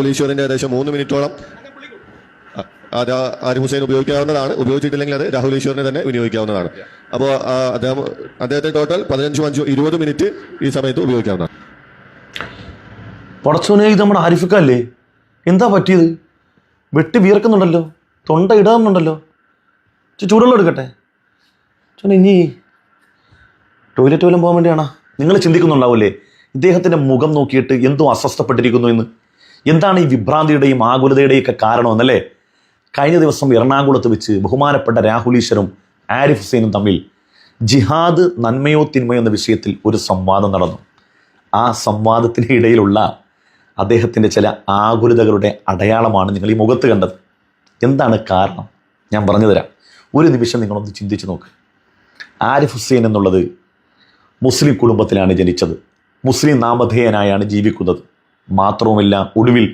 ഈശ്വറിന്റെ ഏകദേശം 3 മിനിറ്റോളം ആരിഫ് ഹുസൈൻ ഉപയോഗിക്കാവുന്നതാണ്. ഉപയോഗിച്ചിട്ടില്ലെങ്കിൽ അത് രാഹുൽ ഈശ്വറിനെ തന്നെ വിനിയോഗിക്കാവുന്നതാണ്. അപ്പോൾ അദ്ദേഹത്തെ ടോട്ടൽ 15-5-20 മിനിറ്റ് ഈ സമയത്ത് ഉപയോഗിക്കാവുന്നതാണ്. പടച്ചോനെ, ഇത് നമ്മുടെ ആരിഫിക്കല്ലേ? എന്താ പറ്റിയത്? വെട്ടി വീർക്കുന്നുണ്ടല്ലോ, തൊണ്ട ഇടാറുന്നുണ്ടല്ലോ. ചൂടുവെള്ളം എടുക്കട്ടെ ചോനെ. ഇനി ടോയ്ലറ്റ് വല്ലതും പോകാൻ വേണ്ടിയാണോ? നിങ്ങൾ ചിന്തിക്കുന്നുണ്ടാവില്ലേ ഇദ്ദേഹത്തിൻ്റെ മുഖം നോക്കിയിട്ട് എന്തോ അസ്വസ്ഥപ്പെട്ടിരിക്കുന്നു എന്ന്. എന്താണ് ഈ വിഭ്രാന്തിയുടെയും ആകുലതയുടെയും ഒക്കെ കാരണമെന്നല്ലേ? കഴിഞ്ഞ ദിവസം എറണാകുളത്ത് വെച്ച് ബഹുമാനപ്പെട്ട രാഹുൽ ഈശ്വറും ആരിഫ് ഹുസൈനും തമ്മിൽ ജിഹാദ് നന്മയോ തിന്മയോ എന്ന വിഷയത്തിൽ ഒരു സംവാദം നടന്നു. ആ സംവാദത്തിന് ഇടയിലുള്ള അദ്ദേഹത്തിൻ്റെ ചില ആകുലതകളുടെ അടയാളമാണ് നിങ്ങൾ ഈ മുഖത്ത് കണ്ടത്. എന്താണ് കാരണം? ഞാൻ പറഞ്ഞു തരാം. ഒരു നിമിഷം നിങ്ങളൊന്ന് ചിന്തിച്ച് നോക്ക്. ആരിഫ് ഹുസൈൻ എന്നുള്ളത് മുസ്ലിം കുടുംബത്തിലാണ് ജനിച്ചത്. മുസ്ലിം നാമധേയനായാണ് ജീവിക്കുന്നത്. മാത്രവുമല്ല, ഒടുവിൽ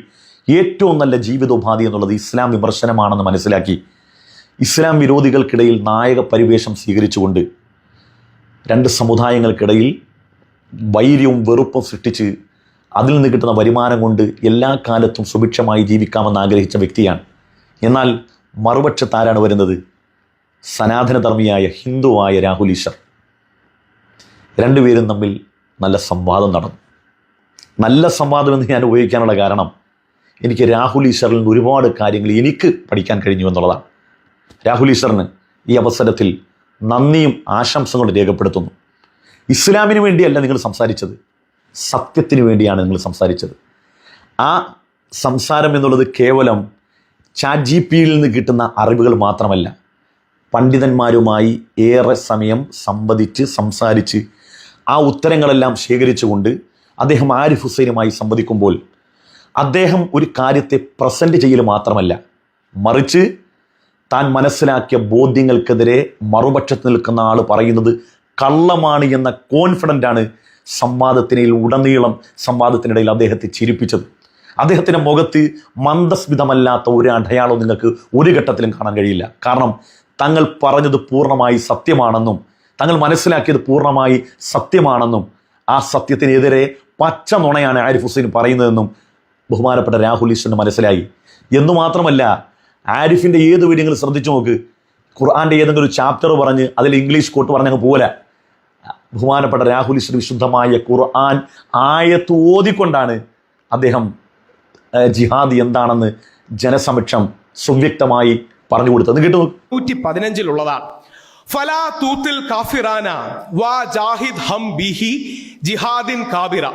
ഏറ്റവും നല്ല ജീവിതോപാധി എന്നുള്ളത് ഇസ്ലാം വിമർശനമാണെന്ന് മനസ്സിലാക്കി ഇസ്ലാം വിരോധികൾക്കിടയിൽ നായക പരിവേഷം സ്വീകരിച്ചുകൊണ്ട് രണ്ട് സമുദായങ്ങൾക്കിടയിൽ വൈര്യവും വെറുപ്പും സൃഷ്ടിച്ച് അതിൽ നിന്ന് കിട്ടുന്ന വരുമാനം കൊണ്ട് എല്ലാ കാലത്തും സുഭിക്ഷമായി ജീവിക്കാമെന്ന് ആഗ്രഹിച്ച വ്യക്തിയാണ്. എന്നാൽ മറുപക്ഷത്ത് ആരാണ് വരുന്നത്? സനാതനധർമ്മിയായ ഹിന്ദുവായ രാഹുൽ ഈശ്വർ. രണ്ടുപേരും തമ്മിൽ നല്ല സംവാദം നടന്നു. നല്ല സംവാദം എന്ന് ഞാൻ ഉപയോഗിക്കാനുള്ള കാരണം എനിക്ക് രാഹുൽ ഈശ്വറിൽ നിന്ന് ഒരുപാട് കാര്യങ്ങൾ എനിക്ക് പഠിക്കാൻ കഴിഞ്ഞു എന്നുള്ളതാണ്. രാഹുൽ ഈശ്വറിന് ഈ അവസരത്തിൽ നന്ദിയും ആശംസകളും രേഖപ്പെടുത്തുന്നു. ഇസ്ലാമിന് വേണ്ടിയല്ല നിങ്ങൾ സംസാരിച്ചത്, സത്യത്തിന് വേണ്ടിയാണ് നിങ്ങൾ സംസാരിച്ചത്. ആ സംസാരം എന്നുള്ളത് കേവലം ChatGPTയിൽ നിന്ന് കിട്ടുന്ന അറിവുകൾ മാത്രമല്ല, പണ്ഡിതന്മാരുമായി ഏറെ സമയം സംസാരിച്ച് ആ ഉത്തരങ്ങളെല്ലാം ശേഖരിച്ചുകൊണ്ട് അദ്ദേഹം ആരിഫ് ഹുസൈനുമായി സംവദിക്കുമ്പോൾ അദ്ദേഹം ഒരു കാര്യത്തെ പ്രസൻറ്റ് ചെയ്യൽ മാത്രമല്ല, മറിച്ച് താൻ മനസ്സിലാക്കിയ ബോധ്യങ്ങൾക്കെതിരെ മറുപക്ഷത്ത് നിൽക്കുന്ന ആൾ പറയുന്നത് കള്ളമാണ് എന്ന കോൺഫിഡൻ്റാണ് സംവാദത്തിനിടയിൽ അദ്ദേഹത്തെ ചിരിപ്പിച്ചത്. അദ്ദേഹത്തിൻ്റെ മുഖത്ത് മന്ദസ്മിതമല്ലാത്ത ഒരു അടയാളവും നിങ്ങൾക്ക് ഒരു ഘട്ടത്തിലും കാണാൻ കഴിയില്ല. കാരണം തങ്ങൾ പറഞ്ഞത് പൂർണ്ണമായി സത്യമാണെന്നും തങ്ങൾ മനസ്സിലാക്കിയത് പൂർണ്ണമായി സത്യമാണെന്നും ആ സത്യത്തിനെതിരെ പച്ച നുണയാണ് ആരിഫ് ഹുസൈൻ പറയുന്നതെന്നും ബഹുമാനപ്പെട്ട രാഹുൽ ഈശ്വറിന് മനസ്സിലായി. എന്നു മാത്രമല്ല, ആരിഫിൻ്റെ ഏത് വീഡിയോകൾ ശ്രദ്ധിച്ചു നോക്ക്. ഖുർആൻ്റെ ഏതെങ്കിലും ഒരു ചാപ്റ്റർ പറഞ്ഞ് അതിൽ ഇംഗ്ലീഷ് കോട്ട് പറഞ്ഞങ്ങ് പോലെ ബഹുമാനപ്പെട്ട രാഹുൽ ഈശ്വർ വിശുദ്ധമായ ഖുർആൻ ആയത്ത് ഓതിക്കൊണ്ടാണ് അദ്ദേഹം ജിഹാദ് എന്താണെന്ന് ജനസമക്ഷം സുവ്യക്തമായി പറഞ്ഞു കൊടുത്തത്. കേട്ടു. 115 ഫലാ തൂത്തിൽ കാഫിറാന വാ ജാഹിദ് ഹം ബിഹി ജിഹാദിൻ കാബിറ.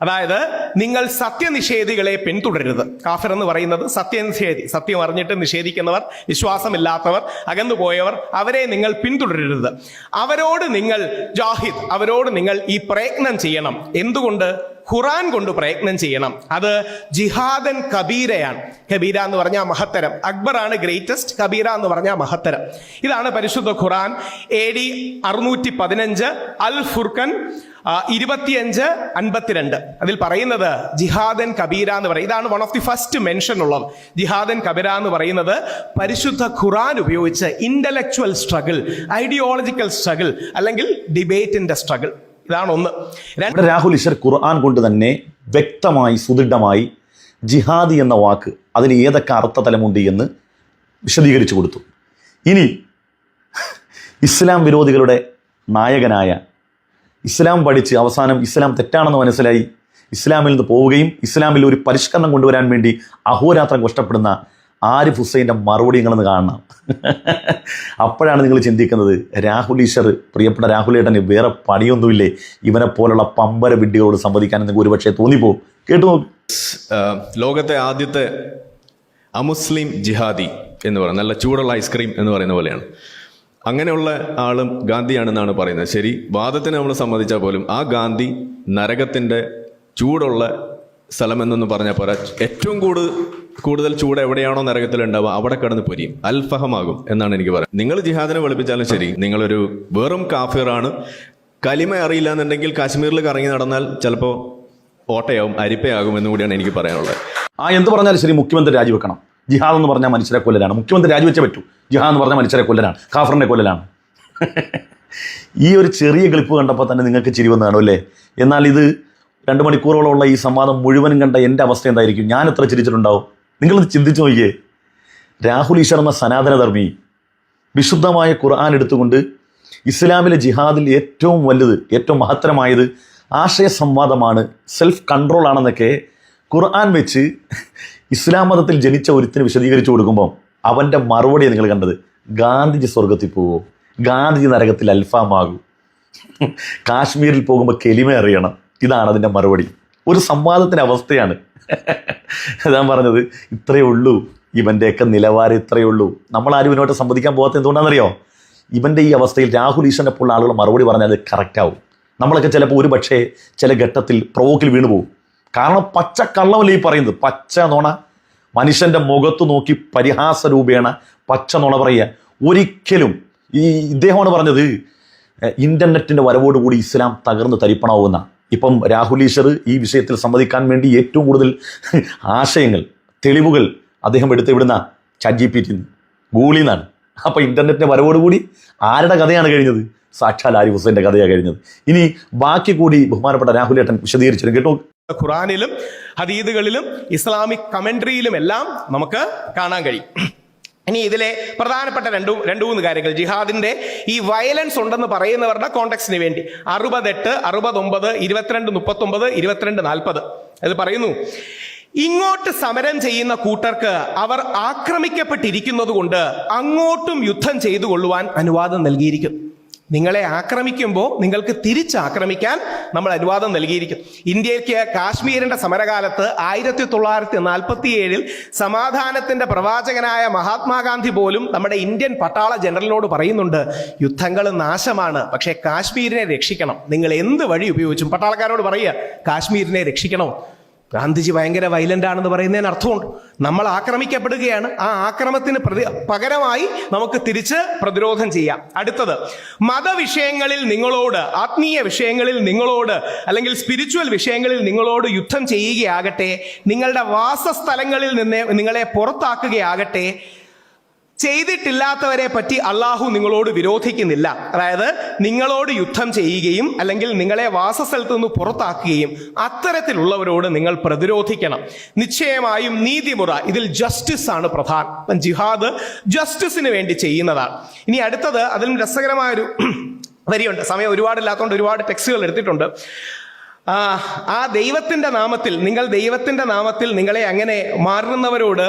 അതായത് നിങ്ങൾ സത്യനിഷേധികളെ പിന്തുടരരുത്. കാഫിർ എന്ന് പറയുന്നത് സത്യനിഷേധി, സത്യം അറിഞ്ഞിട്ട് നിഷേധിക്കുന്നവർ, വിശ്വാസമില്ലാത്തവർ, അകന്നുപോയവർ, അവരെ നിങ്ങൾ പിന്തുടരരുത്. അവരോട് നിങ്ങൾ ഈ പ്രയത്നം ചെയ്യണം. എന്തുകൊണ്ട്? ഖുറാൻ കൊണ്ട് പ്രയത്നം ചെയ്യണം. അത് ജിഹാദൻ കബീരയാണ്. കബീര എന്ന് പറഞ്ഞാൽ മഹത്തരം. അക്ബറാണ് ഗ്രേറ്റസ്റ്റ്, കബീര എന്ന് പറഞ്ഞാൽ മഹത്തരം. ഇതാണ് പരിശുദ്ധ ഖുറാൻ AD 615 അൽ ഫുർഖൻ 25-52 അതിൽ പറയുന്നത് ജിഹാദൻ കബീര എന്ന് പറയും. ഇതാണ് one of the first mention ഉള്ളത്. ജിഹാദൻ കബീര എന്ന് പറയുന്നത് പരിശുദ്ധ ഖുറാൻ ഉപയോഗിച്ച് ഇന്റലക്ച്വൽ സ്ട്രഗിൾ, ഐഡിയോളജിക്കൽ സ്ട്രഗിൾ അല്ലെങ്കിൽ ഡിബേറ്റിന്റെ സ്ട്രഗിൾ. ഇതാണ് ഒന്ന്. രാഹുൽ ഈശ്വർ ഖുർആൻ കൊണ്ട് തന്നെ വ്യക്തമായി സുദൃഢമായി ജിഹാദി എന്ന വാക്ക് അതിന് ഏതൊക്കെ അർത്ഥതലമുണ്ട് എന്ന് വിശദീകരിച്ചു കൊടുത്തു. ഇനി ഇസ്ലാം വിരോധികളുടെ നായകനായ, ഇസ്ലാം പഠിച്ച് അവസാനം ഇസ്ലാം തെറ്റാണെന്ന് മനസ്സിലായി ഇസ്ലാമിൽ നിന്ന് പോവുകയും ഇസ്ലാമിൽ ഒരു പരിഷ്കരണം കൊണ്ടുവരാൻ വേണ്ടി അഹോരാത്രം കഷ്ടപ്പെടുന്ന ആരിഫ് ഹുസൈൻ്റെ മറുപടി നിങ്ങളെന്ന് കാണണം. അപ്പോഴാണ് നിങ്ങൾ ചിന്തിക്കുന്നത്, രാഹുൽ ഈശ്വർ, പ്രിയപ്പെട്ട രാഹുൽ ഏട്ടന് വേറെ പണിയൊന്നുമില്ലേ ഇവനെ പോലുള്ള പമ്പര വിഡ്ഢികളോട് സംവദിക്കാൻ നിങ്ങൾക്ക് ഒരുപക്ഷെ തോന്നിപ്പോകും. കേട്ടു നോക്ക്. ലോകത്തെ ആദ്യത്തെ അമുസ്ലിം ജിഹാദി എന്ന് പറയുന്നത് നല്ല ചൂടുള്ള ഐസ്ക്രീം എന്ന് പറയുന്ന പോലെയാണ്. അങ്ങനെയുള്ള ആളും ഗാന്ധിയാണെന്നാണ് പറയുന്നത്. ശരി, വാദത്തിന് നമ്മൾ സമ്മതിച്ചാൽ പോലും ആ ഗാന്ധി നരകത്തിൻ്റെ ചൂടുള്ള സ്ഥലമെന്നൊന്ന് പറഞ്ഞാൽ പോരാ, ഏറ്റവും കൂടുതൽ ചൂട് എവിടെയാണോ നരകത്തിലുണ്ടാവുക അവിടെ കിടന്ന് പൊരിയും, അൽഫഹമാകും എന്നാണ് എനിക്ക് പറയുന്നത്. നിങ്ങൾ ജിഹാദിനെ വെളുപ്പിച്ചാലും ശരി, നിങ്ങളൊരു വെറും കാഫിറാണ്. കലിമ അറിയില്ല എന്നുണ്ടെങ്കിൽ കാശ്മീരിൽ കറങ്ങി നടന്നാൽ ചിലപ്പോൾ ഓട്ടയാവും, അരിപ്പയാകും എന്നുകൂടിയാണ് എനിക്ക് പറയാനുള്ളത്. എന്ത് പറഞ്ഞാലും ശരി, മുഖ്യമന്ത്രി രാജിവെക്കണം. ജിഹാദ് എന്ന് പറഞ്ഞാൽ മനുഷ്യരെ കൊല്ലലാണ്. മുഖ്യമന്ത്രി രാജിവെച്ചേ പറ്റൂ. ജിഹാദ് എന്ന് പറഞ്ഞാൽ മനുഷ്യരെ കൊല്ലലാണ്, കാഫറിനെ കൊല്ലലാണ്. ഈ ഒരു ചെറിയ ക്ലിപ്പ് കണ്ടപ്പോൾ തന്നെ നിങ്ങൾക്ക് ചിരി വന്നതാണോ അല്ലേ? എന്നാൽ ഇത് 2 മണിക്കൂറോളമുള്ള ഈ സംവാദം മുഴുവനും കണ്ട എൻ്റെ അവസ്ഥ എന്തായിരിക്കും? ഞാൻ എത്ര ചിരിച്ചിട്ടുണ്ടാവും? നിങ്ങളത് ചിന്തിച്ചു നോക്കിയേ. രാഹുൽ ഈശ്വർ എന്ന സനാതനധർമ്മി വിശുദ്ധമായ ഖുർആൻ എടുത്തുകൊണ്ട് ഇസ്ലാമിലെ ജിഹാദിൽ ഏറ്റവും വലുത്, ഏറ്റവും മഹത്തരമായത് ആശയ സംവാദമാണ്, സെൽഫ് കൺട്രോൾ ആണെന്നൊക്കെ ഖുർആൻ വെച്ച് ഇസ്ലാം മതത്തിൽ ജനിച്ച ഒരുത്തിന് വിശദീകരിച്ചു കൊടുക്കുമ്പോൾ അവൻ്റെ മറുപടിയാണ് നിങ്ങൾ കണ്ടത്. ഗാന്ധിജി സ്വർഗത്തിൽ പോവോ? ഗാന്ധിജി നരകത്തിൽ അൽഫാമാകൂ? കാശ്മീരിൽ പോകുമ്പോൾ കെലിമ അറിയണം? ഇതാണ് അതിൻ്റെ മറുപടി. ഒരു സംവാദത്തിൻ്റെ അവസ്ഥയാണ്. ഞാൻ പറഞ്ഞത് ഇത്രയേ ഉള്ളൂ, ഇവൻ്റെയൊക്കെ നിലവാരം ഇത്രയേ ഉള്ളൂ. നമ്മളാരും ഇവനോട്ട് സംവദിക്കാൻ പോകാത്ത എന്തുകൊണ്ടാണെന്നറിയോ? ഇവൻ്റെ ഈ അവസ്ഥയിൽ രാഹുൽ ഈശ്വറിനെ പോലുള്ള ആളുകൾ മറുപടി പറഞ്ഞാൽ അത് കറക്റ്റാവും. നമ്മളൊക്കെ ചിലപ്പോൾ ഒരു പക്ഷേ ചില ഘട്ടത്തിൽ പ്രവോക്കിൽ വീണു പോകും. കാരണം പച്ച കള്ളമല്ലേ ഈ പറയുന്നത്, പച്ച നുണ. മനുഷ്യൻ്റെ മുഖത്ത് നോക്കി പരിഹാസ രൂപേണ പച്ച നുണ പറയുക. ഒരിക്കലും ഇദ്ദേഹമാണ് പറഞ്ഞത് ഇൻ്റർനെറ്റിൻ്റെ വരവോടുകൂടി ഇസ്ലാം തകർന്ന് തരിപ്പണാവുന്ന. ഇപ്പം രാഹുൽ ഈശ്വർ ഈ വിഷയത്തിൽ സംവദിക്കാൻ വേണ്ടി ഏറ്റവും കൂടുതൽ ആശയങ്ങൾ, തെളിവുകൾ അദ്ദേഹം എടുത്ത് ഇവിടുന്ന ChatGPT ഗൂഗിളിൽ നിന്നാണ്. അപ്പോൾ ഇൻ്റർനെറ്റിൻ്റെ വരവോടുകൂടി ആരുടെ കഥയാണ് കഴിഞ്ഞത്? സാക്ഷാൽ ആരിഫ് ഹുസൈൻ്റെ കഥയാണ് കഴിഞ്ഞത്. ഇനി ബാക്കി കൂടി ബഹുമാനപ്പെട്ട രാഹുൽ ഏട്ടൻ വിശദീകരിച്ചു കേട്ടോ. ഖുറാനിലും ഹദീദുകളിലും ഇസ്ലാമിക് കമൻട്രിയിലും എല്ലാം നമുക്ക് കാണാൻ കഴിയും. ഇനി ഇതിലെ പ്രധാനപ്പെട്ട രണ്ട് മൂന്ന് കാര്യങ്ങൾ, ജിഹാദിന്റെ ഈ വയലൻസ് ഉണ്ടെന്ന് പറയുന്നവരുടെ കോണ്ടെക്സ്റ്റിന് വേണ്ടി 68, 69, 22, 39, 22, 40 അത് പറയുന്നു. ഇങ്ങോട്ട് സമരം ചെയ്യുന്ന കൂട്ടർക്ക് അവർ ആക്രമിക്കപ്പെട്ടിരിക്കുന്നത് കൊണ്ട് അങ്ങോട്ടും യുദ്ധം ചെയ്തു കൊള്ളുവാൻ അനുവാദം നൽകിയിരിക്കുന്നു. നിങ്ങളെ ആക്രമിക്കുമ്പോൾ നിങ്ങൾക്ക് തിരിച്ചാക്രമിക്കാൻ നമ്മൾ അനുവാദം നൽകിയിരിക്കും. ഇന്ത്യക്ക് കാശ്മീരിന്റെ സമരകാലത്ത് 1947 സമാധാനത്തിന്റെ പ്രവാചകനായ മഹാത്മാഗാന്ധി പോലും നമ്മുടെ ഇന്ത്യൻ പട്ടാള ജനറലിനോട് പറയുന്നുണ്ട്, യുദ്ധങ്ങൾ നാശമാണ്, പക്ഷേ കാശ്മീരിനെ രക്ഷിക്കണം. നിങ്ങൾ എന്ത് വഴി ഉപയോഗിച്ചും പട്ടാളക്കാരോട് പറയുക, കാശ്മീരിനെ രക്ഷിക്കണം. ഗാന്ധിജി ഭയങ്കര വയലന്റ് ആണെന്ന് പറയുന്നതിന് അർത്ഥമുണ്ട്. നമ്മൾ ആക്രമിക്കപ്പെടുകയാണ്, ആ ആക്രമണത്തിന് പകരമായി നമുക്ക് തിരിച്ച് പ്രതിരോധം ചെയ്യാം. അടുത്തത്, മതവിഷയങ്ങളിൽ നിങ്ങളോട്, ആത്മീയ വിഷയങ്ങളിൽ നിങ്ങളോട്, അല്ലെങ്കിൽ സ്പിരിച്വൽ വിഷയങ്ങളിൽ നിങ്ങളോട് യുദ്ധം ചെയ്യുകയാകട്ടെ, നിങ്ങളുടെ വാസസ്ഥലങ്ങളിൽ നിന്ന് നിങ്ങളെ പുറത്താക്കുകയാകട്ടെ, ചെയ്തിട്ടില്ലാത്തവരെ പറ്റി അള്ളാഹു നിങ്ങളോട് വിരോധിക്കുന്നില്ല. അതായത് നിങ്ങളോട് യുദ്ധം ചെയ്യുകയും അല്ലെങ്കിൽ നിങ്ങളെ വാസസ്ഥലത്ത് നിന്ന് പുറത്താക്കുകയും അത്തരത്തിലുള്ളവരോട് നിങ്ങൾ പ്രതിരോധിക്കണം. നിശ്ചയമായും നീതിമുറ, ഇതിൽ ജസ്റ്റിസ് ആണ് പ്രധാനം. ജിഹാദ് ജസ്റ്റിസിന് വേണ്ടി ചെയ്യുന്നതാണ്. ഇനി അടുത്തത്, അതിലും രസകരമായൊരു വരിയുണ്ട്. സമയം ഒരുപാടില്ലാത്തതുകൊണ്ട് ഒരുപാട് ടെക്സ്റ്റുകൾ എടുത്തിട്ടുണ്ട്. ആ ദൈവത്തിന്റെ നാമത്തിൽ, ദൈവത്തിന്റെ നാമത്തിൽ നിങ്ങളെ അങ്ങനെ മാറുന്നവരോട്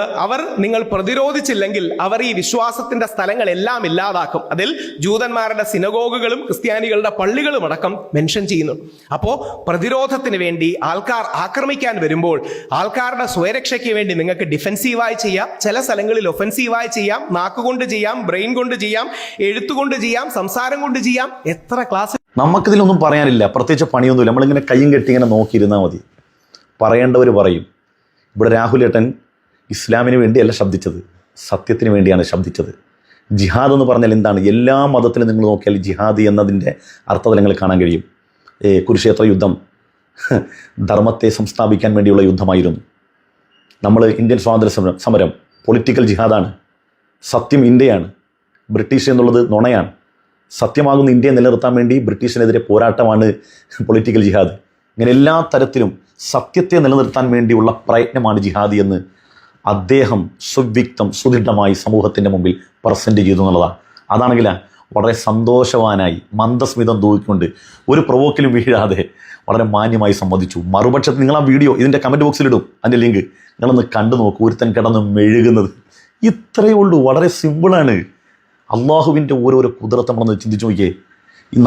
നിങ്ങൾ പ്രതിരോധിച്ചില്ലെങ്കിൽ അവർ ഈ വിശ്വാസത്തിന്റെ സ്ഥലങ്ങളെല്ലാം ഇല്ലാതാക്കും. അതിൽ ജൂതന്മാരുടെ സിനഗോഗുകളും ക്രിസ്ത്യാനികളുടെ പള്ളികളും അടക്കം മെൻഷൻ ചെയ്യുന്നു. അപ്പോൾ പ്രതിരോധത്തിന് വേണ്ടി ആൾക്കാർ ആക്രമിക്കാൻ വരുമ്പോൾ ആൾക്കാരുടെ സ്വയരക്ഷയ്ക്ക് വേണ്ടി നിങ്ങൾക്ക് ഡിഫെൻസീവായി ചെയ്യാം, ചില സ്ഥലങ്ങളിൽ ഒഫെൻസീവായി ചെയ്യാം, നാക്കുകൊണ്ട് ചെയ്യാം, ബ്രെയിൻ കൊണ്ട് ചെയ്യാം, എഴുത്തുകൊണ്ട് ചെയ്യാം, സംസാരം കൊണ്ട് ചെയ്യാം. എത്ര ക്ലാസ് നമുക്കിതിലൊന്നും പറയാനില്ല, പ്രത്യേകിച്ച് പണിയൊന്നുമില്ല. നമ്മളിങ്ങനെ കയ്യും കെട്ടി ഇങ്ങനെ നോക്കിയിരുന്നാൽ മതി. പറയേണ്ടവർ പറയും. ഇവിടെ രാഹുൽ ഏട്ടൻ ഇസ്ലാമിന് വേണ്ടിയല്ല ശബ്ദിച്ചത്, സത്യത്തിന് വേണ്ടിയാണ് ശബ്ദിച്ചത്. ജിഹാദ് എന്ന് പറഞ്ഞാൽ എന്താണ്? എല്ലാ മതത്തിലും നിങ്ങൾ നോക്കിയാൽ ജിഹാദ് എന്നതിൻ്റെ അർത്ഥതലങ്ങൾ കാണാൻ കഴിയും. കുരുക്ഷേത്ര യുദ്ധം ധർമ്മത്തെ സംസ്ഥാപിക്കാൻ വേണ്ടിയുള്ള യുദ്ധമായിരുന്നു. നമ്മൾ ഇന്ത്യൻ സ്വാതന്ത്ര്യ സമരം പൊളിറ്റിക്കൽ ജിഹാദാണ്. സത്യം ഇന്ത്യയാണ്, ബ്രിട്ടീഷ് എന്നുള്ളത് നുണയാണ്. സത്യമാകുന്ന ഇന്ത്യയെ നിലനിർത്താൻ വേണ്ടി ബ്രിട്ടീഷിനെതിരെ പോരാട്ടമാണ് പൊളിറ്റിക്കൽ ജിഹാദ്. ഇങ്ങനെ എല്ലാ തരത്തിലും സത്യത്തെ നിലനിർത്താൻ വേണ്ടിയുള്ള പ്രയത്നമാണ് ജിഹാദി എന്ന് അദ്ദേഹം സുവ്യക്തം സുദൃഢമായി സമൂഹത്തിൻ്റെ മുമ്പിൽ പ്രസൻറ്റ് ചെയ്തു എന്നുള്ളതാണ്. അതാണെങ്കിൽ വളരെ സന്തോഷവാനായി മന്ദസ്മിതം തൂക്കിക്കൊണ്ട് ഒരു പ്രവോക്കിലും വീഴാതെ വളരെ മാന്യമായി സംവദിച്ചു. മറുപക്ഷത്ത് നിങ്ങൾ ആ വീഡിയോ ഇതിൻ്റെ കമൻറ്റ് ബോക്സിലിടും, അതിൻ്റെ ലിങ്ക് നിങ്ങളൊന്ന് കണ്ടു നോക്കൂ. ഒരുത്തൻ കിടന്ന് മെഴുകുന്നത് ഇത്രയേ ഉള്ളൂ, വളരെ സിമ്പിളാണ്. അള്ളാഹുവിൻ്റെ ഓരോരോ കുതിരത്ത് നമ്മളൊന്ന് ചിന്തിച്ചു നോക്കിയേ.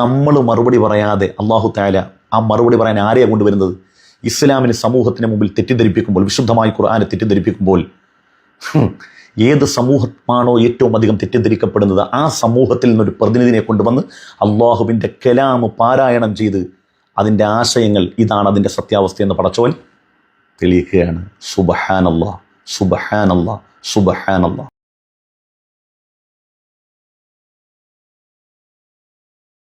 നമ്മൾ മറുപടി പറയാതെ അള്ളാഹു തആല ആ മറുപടി പറയാൻ ആരെയാണ് കൊണ്ടുവരുന്നത്? ഇസ്ലാമിന് സമൂഹത്തിന് മുമ്പിൽ തെറ്റിദ്ധരിപ്പിക്കുമ്പോൾ, വിശുദ്ധമായി ഖുർആനെ തെറ്റിദ്ധരിപ്പിക്കുമ്പോൾ, ഏത് സമൂഹമാണോ ഏറ്റവും അധികം തെറ്റിദ്ധരിക്കപ്പെടുന്നത് ആ സമൂഹത്തിൽ നിന്നൊരു പ്രതിനിധിയെ കൊണ്ടുവന്ന് അള്ളാഹുവിൻ്റെ കലാമ് പാരായണം ചെയ്ത് അതിൻ്റെ ആശയങ്ങൾ ഇതാണ് അതിൻ്റെ സത്യാവസ്ഥ എന്ന് പടച്ചവൻ തെളിയിക്കുകയാണ്. സുബ്ഹാനല്ലാഹ്, സുബ്ഹാനല്ലാഹ്, സുബ്ഹാനല്ലാഹ്.